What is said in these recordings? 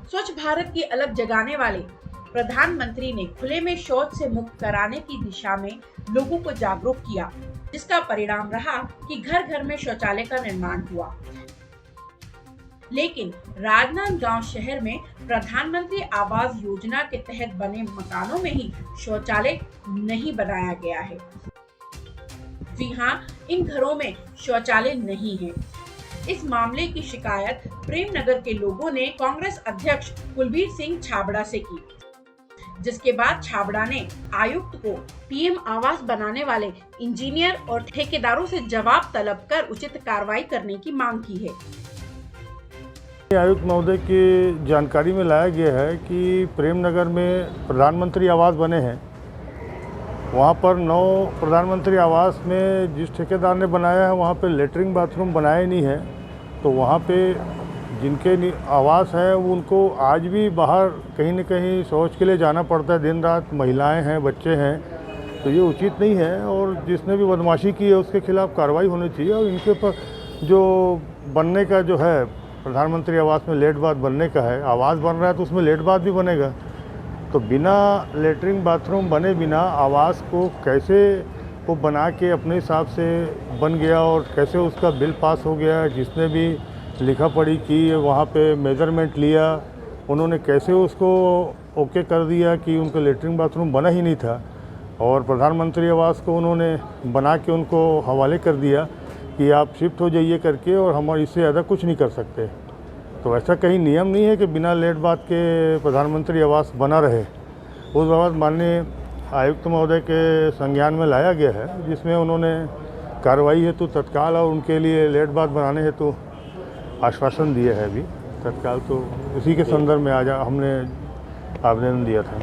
स्वच्छ भारत की अलग जगाने वाले प्रधानमंत्री ने खुले में शौच से मुक्त कराने की दिशा में लोगों को जागरूक किया, जिसका परिणाम रहा कि घर घर में शौचालय का निर्माण हुआ। लेकिन राजनांदगांव शहर में प्रधानमंत्री आवास योजना के तहत बने मकानों में ही शौचालय नहीं बनाया गया है। जी हाँ, इन घरों में शौचालय नहीं है। इस मामले की शिकायत प्रेमनगर के लोगों ने कांग्रेस अध्यक्ष कुलबीर सिंह छाबड़ा से की, जिसके बाद छाबड़ा ने आयुक्त को पीएम आवास बनाने वाले इंजीनियर और ठेकेदारों से जवाब तलब कर उचित कार्रवाई करने की मांग की है। आयुक्त महोदय की जानकारी में लाया गया है कि प्रेमनगर में प्रधानमंत्री आवास बने हैं। वहाँ पर 9 प्रधानमंत्री आवास में जिस ठेकेदार ने बनाया है वहाँ पे लेटरिन बाथरूम बनाए नहीं है, तो वहाँ पे जिनके आवास है वो उनको आज भी बाहर कहीं न कहीं शौच के लिए जाना पड़ता है। दिन रात महिलाएं हैं, बच्चे हैं, तो ये उचित नहीं है और जिसने भी बदमाशी की है उसके खिलाफ़ कार्रवाई होनी चाहिए। और इनके ऊपर जो बनने का जो है प्रधानमंत्री आवास में लेट बाथ बनने का है, आवास बन रहा है तो उसमें लेट बाथ भी बनेगा, तो बिना लेटरिन बाथरूम बने बिना आवास को कैसे वो बना के अपने हिसाब से बन गया और कैसे उसका बिल पास हो गया। जिसने भी लिखा पढ़ी की वहाँ पे मेजरमेंट लिया, उन्होंने कैसे उसको ओके कर दिया कि उनको लेटरिन बाथरूम बना ही नहीं था और प्रधानमंत्री आवास को उन्होंने बना के उनको हवाले कर दिया कि आप शिफ्ट हो जाइए करके, और हम इससे ज़्यादा कुछ नहीं कर सकते। तो ऐसा कहीं नियम नहीं है कि बिना लेट बाथ के प्रधानमंत्री आवास बना रहे। उस बाबत माननीय आयुक्त महोदय के संज्ञान में लाया गया है, जिसमें उन्होंने कार्रवाई हेतु तत्काल और उनके लिए लेट बाथ बनाने हेतु आश्वासन दिया है। अभी तत्काल तो उसी के संदर्भ में आज हमने आवेदन दिया था।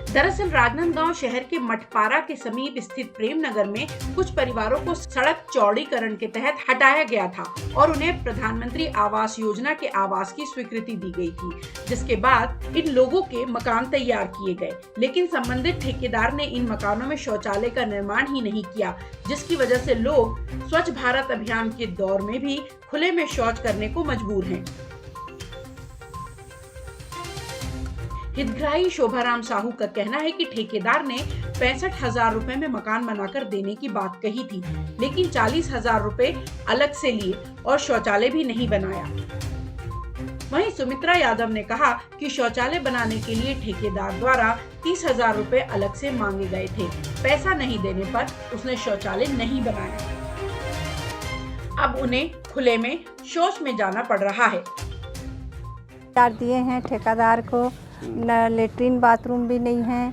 दरअसल राजनांदगांव शहर के मठपारा के समीप स्थित प्रेमनगर में कुछ परिवारों को सड़क चौड़ीकरण के तहत हटाया गया था और उन्हें प्रधानमंत्री आवास योजना के आवास की स्वीकृति दी गई थी, जिसके बाद इन लोगों के मकान तैयार किए गए। लेकिन संबंधित ठेकेदार ने इन मकानों में शौचालय का निर्माण ही नहीं किया, जिसकी वजह से लोग स्वच्छ भारत अभियान के दौर में भी खुले में शौच करने को मजबूर हैं। हितग्राही शोभाराम साहू का कहना है कि ठेकेदार ने 65,000 रुपए में मकान बनाकर देने की बात कही थी, लेकिन 40,000 रुपए अलग से लिए और शौचालय भी नहीं बनाया। वहीं सुमित्रा यादव ने कहा कि शौचालय बनाने के लिए ठेकेदार द्वारा 30,000 रुपए अलग से मांगे गए थे। पैसा नहीं देने पर उसने शौचालय नहीं बनाया। अब उन्हें खुले में शौच में जाना पड़ रहा है। दिए हैं ठेकेदार को, न लेटरिन बाथरूम भी नहीं है।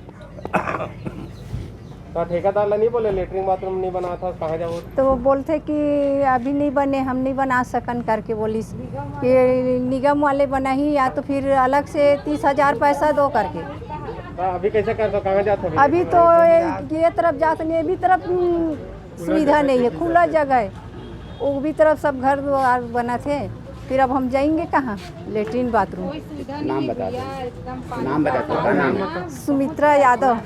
तो ठेकेदार नहीं बोले लेटरिन बाथरूम नहीं बना था, कहाँ जाओ? तो वो बोलते कि अभी नहीं बने, हम नहीं बना सकन करके बोली कि निगम वाले बना ही, या तो फिर अलग से 30,000 पैसा दो करके। तो अभी कैसे कर दो, कहाँ जाते? अभी तो ये तरफ जाते नहीं, अभी तरफ सुविधा नहीं है, खुला जगह है, वो भी तरफ सब घर द्वार बना थे, फिर अब हम जाएंगे कहाँ? Latrine bathroom. नाम बता दो। सुमित्रा यादव।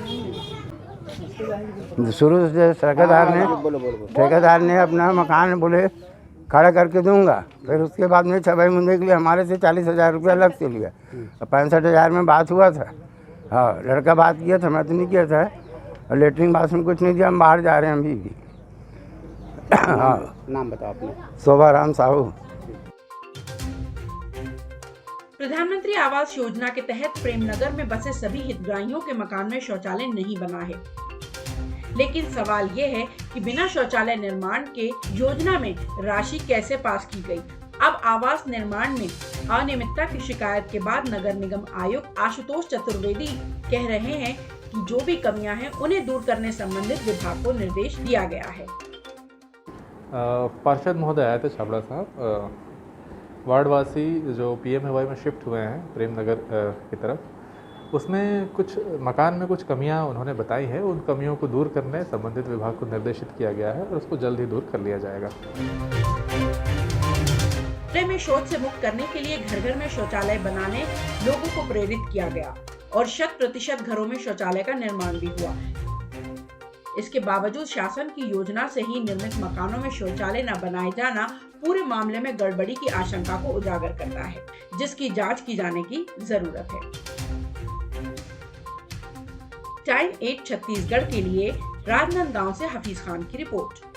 शुरू से ठेकेदार ने अपना मकान बोले खड़ा करके दूंगा, फिर उसके बाद में छपाई मुंदे के लिए हमारे से 40,000 रुपया अलग से लिया। 65,000 में बात हुआ था। हाँ, लड़का बात किया था, मैं तो नहीं किया था। और लेटरिन बाथरूम कुछ नहीं दिया, हम बाहर जा रहे हैं अभी भी। हाँ, नाम बताओ अपना। शोभाराम साहू। प्रधानमंत्री आवास योजना के तहत प्रेमनगर में बसे सभी हितग्राहियों के मकान में शौचालय नहीं बना है, लेकिन सवाल ये है कि बिना शौचालय निर्माण के योजना में राशि कैसे पास की गई। अब आवास निर्माण में अनियमितता की शिकायत के बाद नगर निगम आयुक्त आशुतोष चतुर्वेदी कह रहे हैं कि जो भी कमियां हैं उन्हें दूर करने संबंधित विभाग को निर्देश दिया गया है। पार्षद महोदय आए थे छाबड़ा साहब, वार्डवासी जो पीएमएवाई में शिफ्ट हुए हैं प्रेमनगर की तरफ, उसमें कुछ मकान में कुछ कमियां उन्होंने बताई हैं। उन कमियों को दूर करने संबंधित विभाग को निर्देशित किया गया है और उसको जल्द ही दूर कर लिया जाएगा। खुले में शौच से मुक्त करने के लिए घर घर में शौचालय बनाने लोगों को प्रेरित किया गया और 100% घरों में शौचालय का निर्माण भी हुआ। इसके बावजूद शासन की योजना से ही निर्मित मकानों में शौचालय न बनाए जाना पूरे मामले में गड़बड़ी की आशंका को उजागर करता है, जिसकी जांच की जाने की जरूरत है। टाइम 8 छत्तीसगढ़ के लिए राजनांदगांव से हफीज खान की रिपोर्ट।